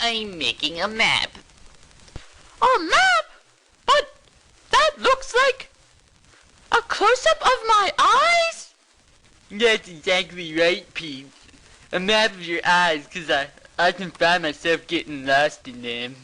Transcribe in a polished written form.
I'm making a map. A map? But that looks like a close-up of my eyes? That's exactly right, Pete. A map of your eyes, 'cause I can find myself getting lost in them.